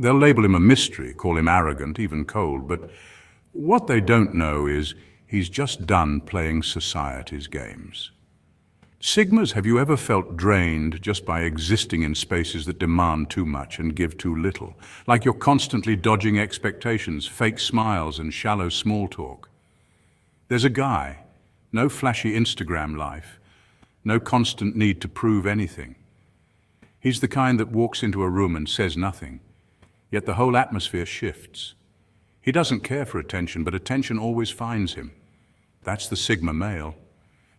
They'll label him a mystery, call him arrogant, even cold, but what they don't know is he's just done playing society's games. Sigmas, have you ever felt drained just by existing in spaces that demand too much and give too little? Like you're constantly dodging expectations, fake smiles and shallow small talk. There's a guy, no flashy Instagram life, no constant need to prove anything. He's the kind that walks into a room and says nothing, yet the whole atmosphere shifts. He doesn't care for attention, but attention always finds him. That's the Sigma male.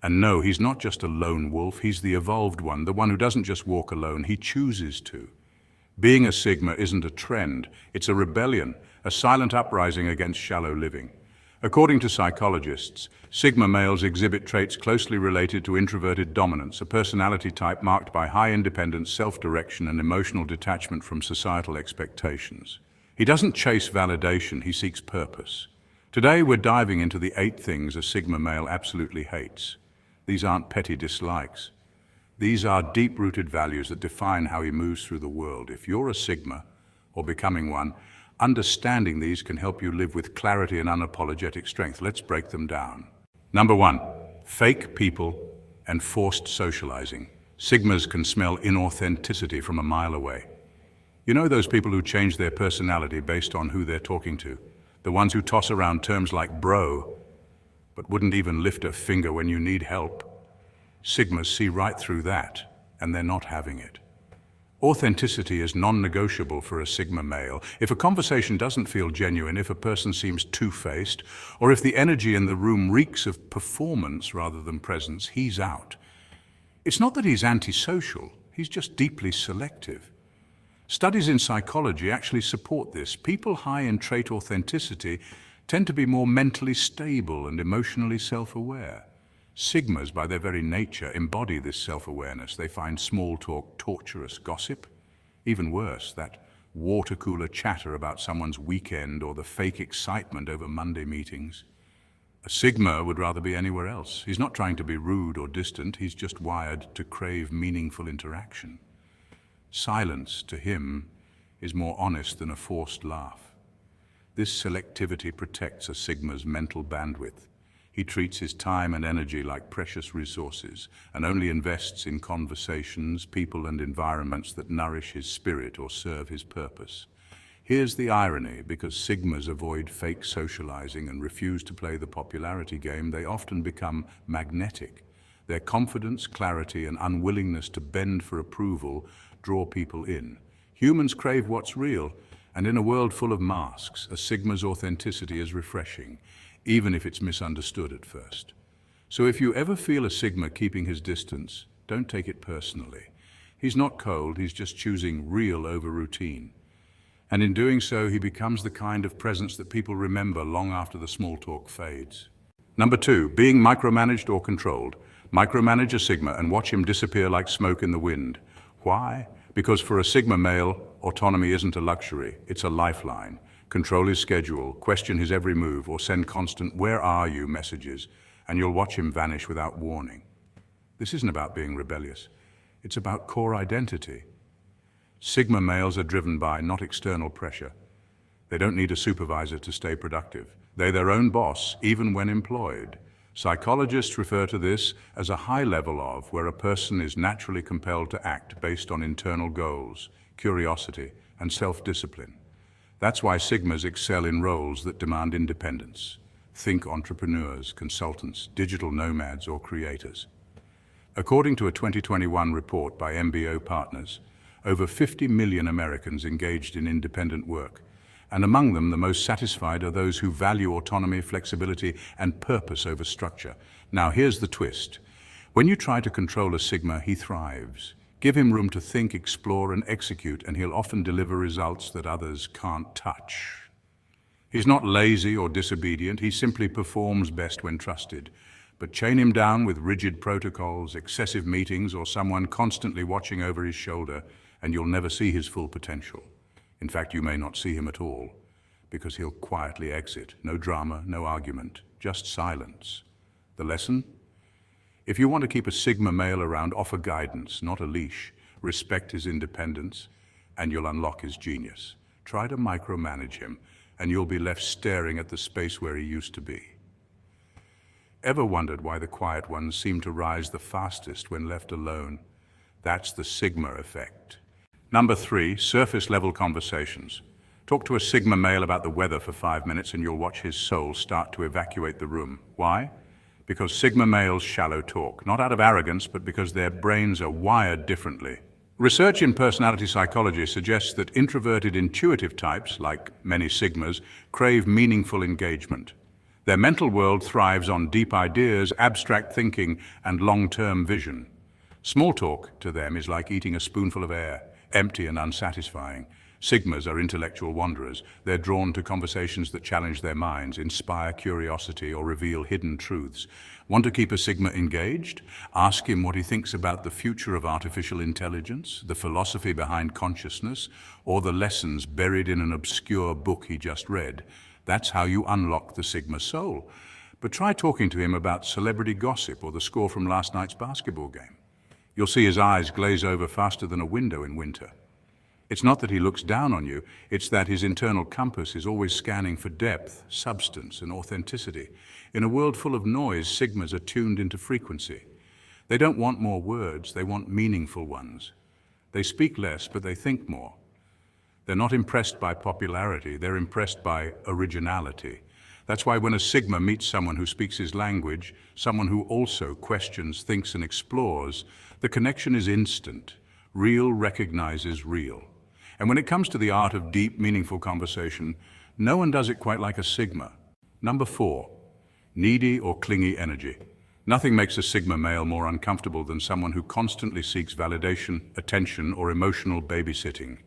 And no, he's not just a lone wolf, he's the evolved one, the one who doesn't just walk alone, he chooses to. Being a Sigma isn't a trend, it's a rebellion, a silent uprising against shallow living. According to psychologists, Sigma males exhibit traits closely related to introverted dominance, a personality type marked by high independence, self-direction, and emotional detachment from societal expectations. He doesn't chase validation, he seeks purpose. Today we're diving into the 8 things a Sigma male absolutely hates. These aren't petty dislikes. These are deep-rooted values that define how he moves through the world. If you're a Sigma, or becoming one, understanding these can help you live with clarity and unapologetic strength. Let's break them down. Number 1, fake people and forced socializing. Sigmas can smell inauthenticity from a mile away. You know those people who change their personality based on who they're talking to? The ones who toss around terms like bro, but wouldn't even lift a finger when you need help. Sigmas see right through that, and they're not having it. Authenticity is non-negotiable for a Sigma male. If a conversation doesn't feel genuine, if a person seems two-faced, or if the energy in the room reeks of performance rather than presence, he's out. It's not that he's antisocial, he's just deeply selective. Studies in psychology actually support this. People high in trait authenticity tend to be more mentally stable and emotionally self-aware. Sigmas, by their very nature, embody this self-awareness. They find small talk torturous gossip. Even worse, that water cooler chatter about someone's weekend or the fake excitement over Monday meetings. A Sigma would rather be anywhere else. He's not trying to be rude or distant, he's just wired to crave meaningful interaction. Silence, to him, is more honest than a forced laugh. This selectivity protects a Sigma's mental bandwidth. He treats his time and energy like precious resources and only invests in conversations, people, and environments that nourish his spirit or serve his purpose. Here's the irony: because Sigmas avoid fake socializing and refuse to play the popularity game, they often become magnetic. Their confidence, clarity, and unwillingness to bend for approval draw people in. Humans crave what's real, and in a world full of masks, a Sigma's authenticity is refreshing, even if it's misunderstood at first. So if you ever feel a Sigma keeping his distance, don't take it personally. He's not cold, he's just choosing real over routine. And in doing so, he becomes the kind of presence that people remember long after the small talk fades. Number 2, being micromanaged or controlled. Micromanage a Sigma and watch him disappear like smoke in the wind. Why? Because for a Sigma male, autonomy isn't a luxury, it's a lifeline. Control his schedule, question his every move, or send constant "where are you" messages, and you'll watch him vanish without warning. This isn't about being rebellious, it's about core identity. Sigma males are driven by not external pressure. They don't need a supervisor to stay productive. They're their own boss, even when employed. Psychologists refer to this as a high level of, where a person is naturally compelled to act based on internal goals, curiosity, and self-discipline. That's why Sigmas excel in roles that demand independence. Think entrepreneurs, consultants, digital nomads, or creators. According to a 2021 report by MBO Partners, over 50 million Americans engaged in independent work, and among them the most satisfied are those who value autonomy, flexibility, and purpose over structure. Now here's the twist. When you try to control a Sigma, he thrives. Give him room to think, explore, and execute, and he'll often deliver results that others can't touch. He's not lazy or disobedient, he simply performs best when trusted. But chain him down with rigid protocols, excessive meetings, or someone constantly watching over his shoulder, and you'll never see his full potential. In fact, you may not see him at all, because he'll quietly exit. No drama, no argument, just silence. The lesson? If you want to keep a Sigma male around, offer guidance, not a leash. Respect his independence, and you'll unlock his genius. Try to micromanage him, and you'll be left staring at the space where he used to be. Ever wondered why the quiet ones seem to rise the fastest when left alone? That's the Sigma effect. Number 3, surface-level conversations. Talk to a Sigma male about the weather for 5 minutes and you'll watch his soul start to evacuate the room. Why? Because Sigma males shallow talk, not out of arrogance, but because their brains are wired differently. Research in personality psychology suggests that introverted intuitive types, like many Sigmas, crave meaningful engagement. Their mental world thrives on deep ideas, abstract thinking, and long-term vision. Small talk to them is like eating a spoonful of air, empty and unsatisfying. Sigmas are intellectual wanderers. They're drawn to conversations that challenge their minds, inspire curiosity, or reveal hidden truths. Want to keep a Sigma engaged? Ask him what he thinks about the future of artificial intelligence, the philosophy behind consciousness, or the lessons buried in an obscure book he just read. That's how you unlock the Sigma soul. But try talking to him about celebrity gossip or the score from last night's basketball game. You'll see his eyes glaze over faster than a window in winter. It's not that he looks down on you, it's that his internal compass is always scanning for depth, substance, and authenticity. In a world full of noise, Sigmas are tuned into frequency. They don't want more words, they want meaningful ones. They speak less, but they think more. They're not impressed by popularity, they're impressed by originality. That's why when a Sigma meets someone who speaks his language, someone who also questions, thinks, and explores, the connection is instant. Real recognizes real. And when it comes to the art of deep, meaningful conversation, no one does it quite like a Sigma. Number 4, needy or clingy energy. Nothing makes a Sigma male more uncomfortable than someone who constantly seeks validation, attention, or emotional babysitting.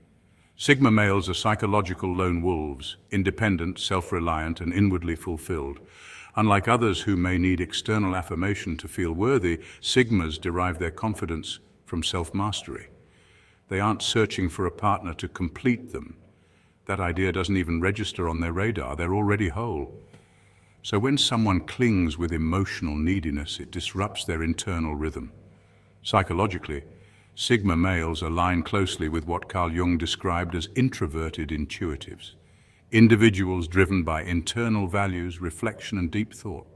Sigma males are psychological lone wolves, independent, self-reliant, and inwardly fulfilled. Unlike others who may need external affirmation to feel worthy, Sigmas derive their confidence from self-mastery. They aren't searching for a partner to complete them. That idea doesn't even register on their radar. They're already whole. So when someone clings with emotional neediness, it disrupts their internal rhythm. Psychologically, Sigma males align closely with what Carl Jung described as introverted intuitives, individuals driven by internal values, reflection, and deep thought.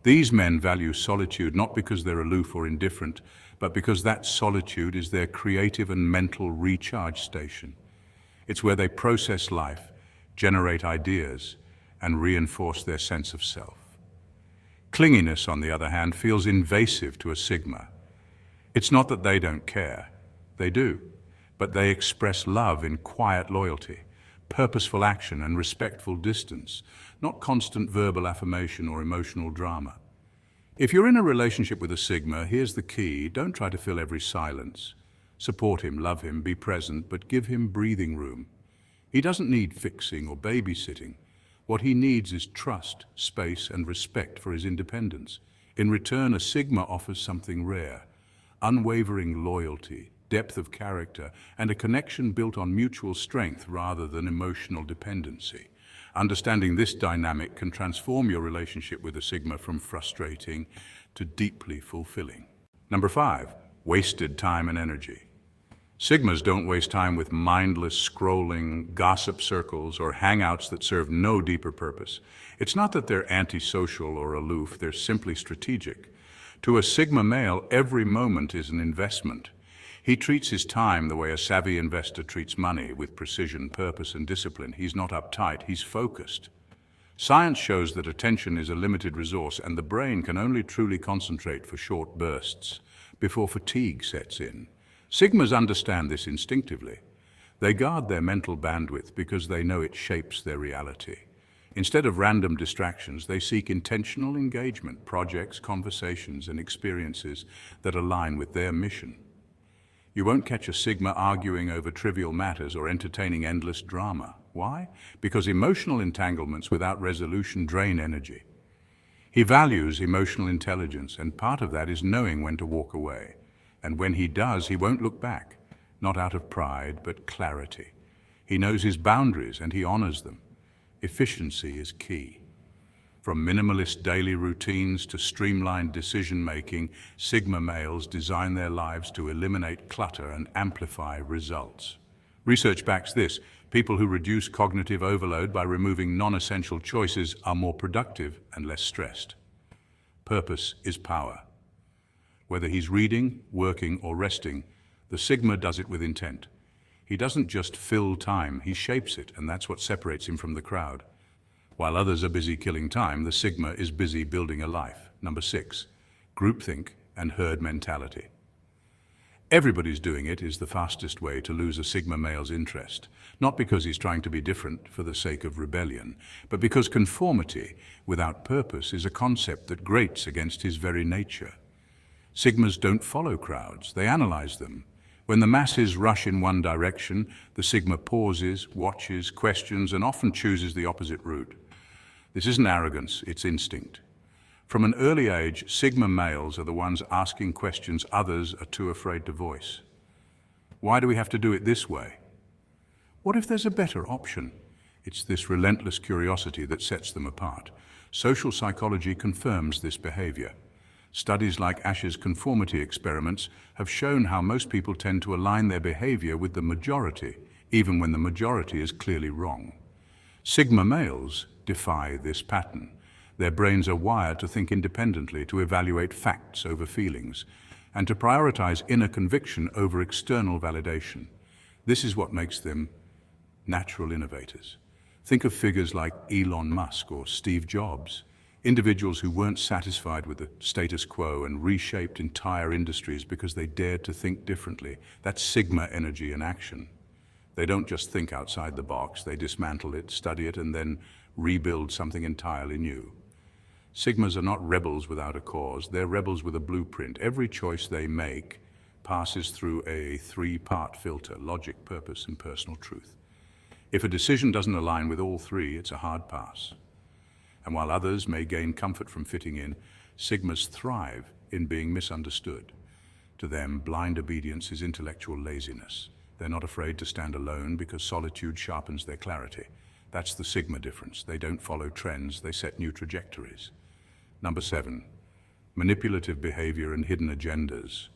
These men value solitude not because they're aloof or indifferent, but because that solitude is their creative and mental recharge station. It's where they process life, generate ideas, and reinforce their sense of self. Clinginess, on the other hand, feels invasive to a Sigma. It's not that they don't care. They do. But they express love in quiet loyalty, purposeful action, and respectful distance, not constant verbal affirmation or emotional drama. If you're in a relationship with a Sigma, here's the key. Don't try to fill every silence. Support him, love him, be present, but give him breathing room. He doesn't need fixing or babysitting. What he needs is trust, space, and respect for his independence. In return, a Sigma offers something rare: unwavering loyalty, depth of character, and a connection built on mutual strength rather than emotional dependency. Understanding this dynamic can transform your relationship with a Sigma from frustrating to deeply fulfilling. Number 5, wasted time and energy. Sigmas don't waste time with mindless scrolling, gossip circles, or hangouts that serve no deeper purpose. It's not that they're antisocial or aloof, they're simply strategic. To a Sigma male, every moment is an investment. He treats his time the way a savvy investor treats money, with precision, purpose, and discipline. He's not uptight, he's focused. Science shows that attention is a limited resource, and the brain can only truly concentrate for short bursts before fatigue sets in. Sigmas understand this instinctively. They guard their mental bandwidth because they know it shapes their reality. Instead of random distractions, they seek intentional engagement, projects, conversations, and experiences that align with their mission. You won't catch a Sigma arguing over trivial matters or entertaining endless drama. Why? Because emotional entanglements without resolution drain energy. He values emotional intelligence, and part of that is knowing when to walk away. And when he does, he won't look back, not out of pride, but clarity. He knows his boundaries and he honors them. Efficiency is key. From minimalist daily routines to streamlined decision-making, Sigma males design their lives to eliminate clutter and amplify results. Research backs this. People who reduce cognitive overload by removing non-essential choices are more productive and less stressed. Purpose is power. Whether he's reading, working, or resting, the Sigma does it with intent. He doesn't just fill time, he shapes it, and that's what separates him from the crowd. While others are busy killing time, the Sigma is busy building a life. Number 6, groupthink and herd mentality. Everybody's doing it is the fastest way to lose a Sigma male's interest, not because he's trying to be different for the sake of rebellion, but because conformity without purpose is a concept that grates against his very nature. Sigmas don't follow crowds, they analyze them. When the masses rush in one direction, the Sigma pauses, watches, questions, and often chooses the opposite route. This isn't arrogance, it's instinct. From an early age, Sigma males are the ones asking questions others are too afraid to voice. Why do we have to do it this way? What if there's a better option? It's this relentless curiosity that sets them apart. Social psychology confirms this behavior. Studies like Ash's conformity experiments have shown how most people tend to align their behavior with the majority, even when the majority is clearly wrong. Sigma males defy this pattern. Their brains are wired to think independently, to evaluate facts over feelings, and to prioritize inner conviction over external validation. This is what makes them natural innovators. Think of figures like Elon Musk or Steve Jobs, individuals who weren't satisfied with the status quo and reshaped entire industries because they dared to think differently. That's Sigma energy in action. They don't just think outside the box, they dismantle it, study it, and then rebuild something entirely new. Sigmas are not rebels without a cause, they're rebels with a blueprint. Every choice they make passes through a 3-part filter: logic, purpose, and personal truth. If a decision doesn't align with all 3, it's a hard pass. And while others may gain comfort from fitting in, Sigmas thrive in being misunderstood. To them, blind obedience is intellectual laziness. They're not afraid to stand alone because solitude sharpens their clarity. That's the Sigma difference. They don't follow trends, they set new trajectories. Number 7, manipulative behavior and hidden agendas.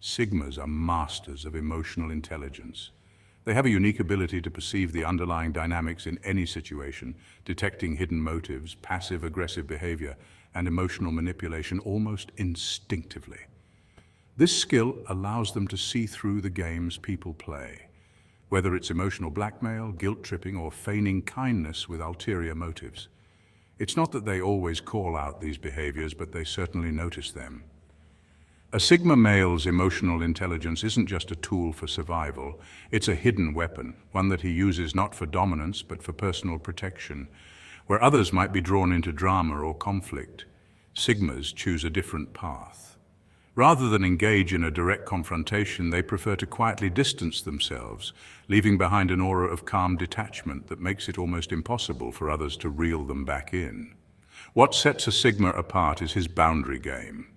Sigmas are masters of emotional intelligence. They have a unique ability to perceive the underlying dynamics in any situation, detecting hidden motives, passive-aggressive behavior, and emotional manipulation almost instinctively. This skill allows them to see through the games people play, whether it's emotional blackmail, guilt-tripping, or feigning kindness with ulterior motives. It's not that they always call out these behaviors, but they certainly notice them. A Sigma male's emotional intelligence isn't just a tool for survival, it's a hidden weapon, one that he uses not for dominance, but for personal protection. Where others might be drawn into drama or conflict, Sigmas choose a different path. Rather than engage in a direct confrontation, they prefer to quietly distance themselves, leaving behind an aura of calm detachment that makes it almost impossible for others to reel them back in. What sets a Sigma apart is his boundary game.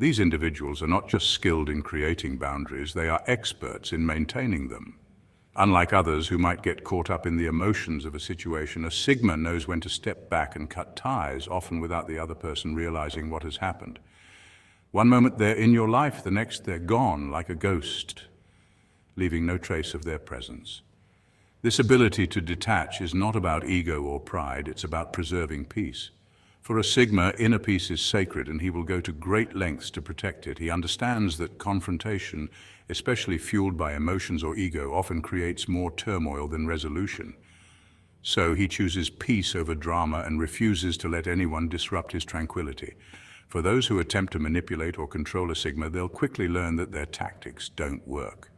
These individuals are not just skilled in creating boundaries, they are experts in maintaining them. Unlike others who might get caught up in the emotions of a situation, a Sigma knows when to step back and cut ties, often without the other person realizing what has happened. One moment they're in your life, the next they're gone like a ghost, leaving no trace of their presence. This ability to detach is not about ego or pride, it's about preserving peace. For a Sigma, inner peace is sacred and he will go to great lengths to protect it. He understands that confrontation, especially fueled by emotions or ego, often creates more turmoil than resolution. So he chooses peace over drama and refuses to let anyone disrupt his tranquility. For those who attempt to manipulate or control a Sigma, they'll quickly learn that their tactics don't work.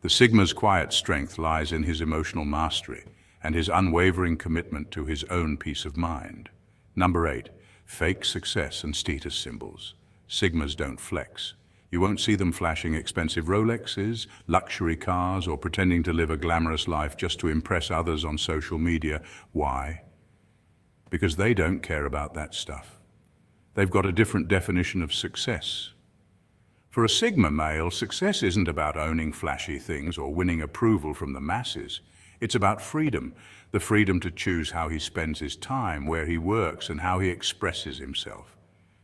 The Sigma's quiet strength lies in his emotional mastery and his unwavering commitment to his own peace of mind. Number 8, fake success and status symbols. Sigmas don't flex. You won't see them flashing expensive Rolexes, luxury cars, or pretending to live a glamorous life just to impress others on social media. Why? Because they don't care about that stuff. They've got a different definition of success. For a Sigma male, success isn't about owning flashy things or winning approval from the masses. It's about freedom, the freedom to choose how he spends his time, where he works, and how he expresses himself.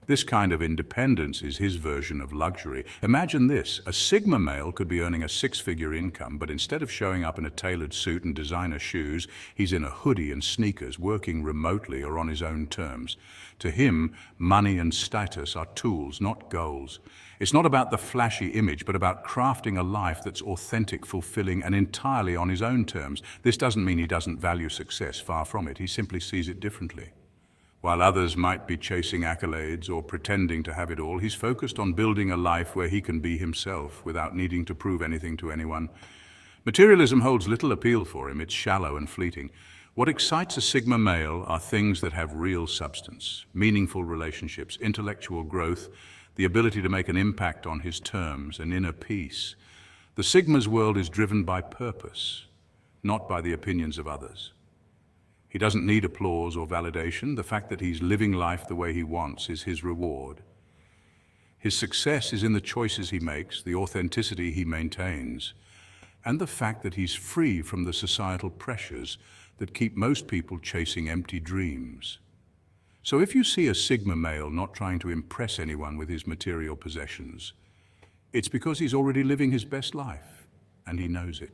This kind of independence is his version of luxury. Imagine this, a Sigma male could be earning a six-figure income, but instead of showing up in a tailored suit and designer shoes, he's in a hoodie and sneakers, working remotely or on his own terms. To him, money and status are tools, not goals. It's not about the flashy image, but about crafting a life that's authentic, fulfilling, and entirely on his own terms. This doesn't mean he doesn't value success, far from it. He simply sees it differently. While others might be chasing accolades or pretending to have it all, he's focused on building a life where he can be himself without needing to prove anything to anyone. Materialism holds little appeal for him. It's shallow and fleeting. What excites a Sigma male are things that have real substance, meaningful relationships, intellectual growth, the ability to make an impact on his terms, and inner peace. The Sigma's world is driven by purpose, not by the opinions of others. He doesn't need applause or validation. The fact that he's living life the way he wants is his reward. His success is in the choices he makes, the authenticity he maintains, and the fact that he's free from the societal pressures that keep most people chasing empty dreams. So if you see a Sigma male not trying to impress anyone with his material possessions, it's because he's already living his best life, and he knows it.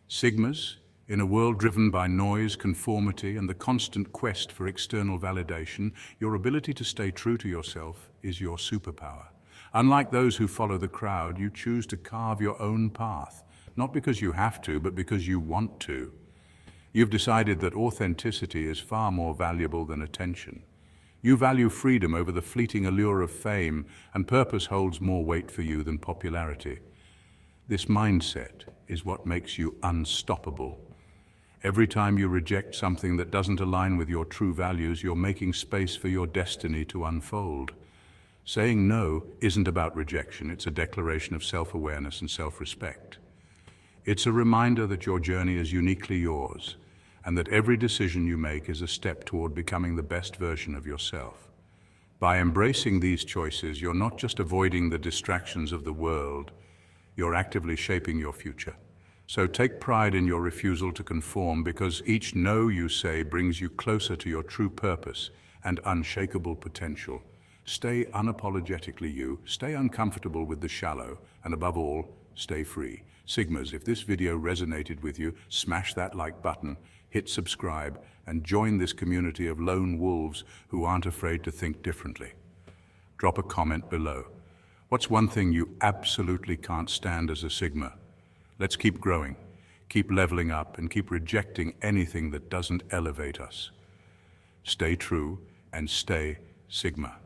Sigmas, in a world driven by noise, conformity, and the constant quest for external validation, your ability to stay true to yourself is your superpower. Unlike those who follow the crowd, you choose to carve your own path, not because you have to, but because you want to. You've decided that authenticity is far more valuable than attention. You value freedom over the fleeting allure of fame, and purpose holds more weight for you than popularity. This mindset is what makes you unstoppable. Every time you reject something that doesn't align with your true values, you're making space for your destiny to unfold. Saying no isn't about rejection, it's a declaration of self-awareness and self-respect. It's a reminder that your journey is uniquely yours, and that every decision you make is a step toward becoming the best version of yourself. By embracing these choices, you're not just avoiding the distractions of the world, you're actively shaping your future. So take pride in your refusal to conform, because each no you say brings you closer to your true purpose and unshakable potential. Stay unapologetically you, stay uncomfortable with the shallow, and above all, stay free. Sigmas, if this video resonated with you, smash that like button, hit subscribe, and join this community of lone wolves who aren't afraid to think differently. Drop a comment below. What's one thing you absolutely can't stand as a Sigma? Let's keep growing, keep leveling up, and keep rejecting anything that doesn't elevate us. Stay true and stay Sigma.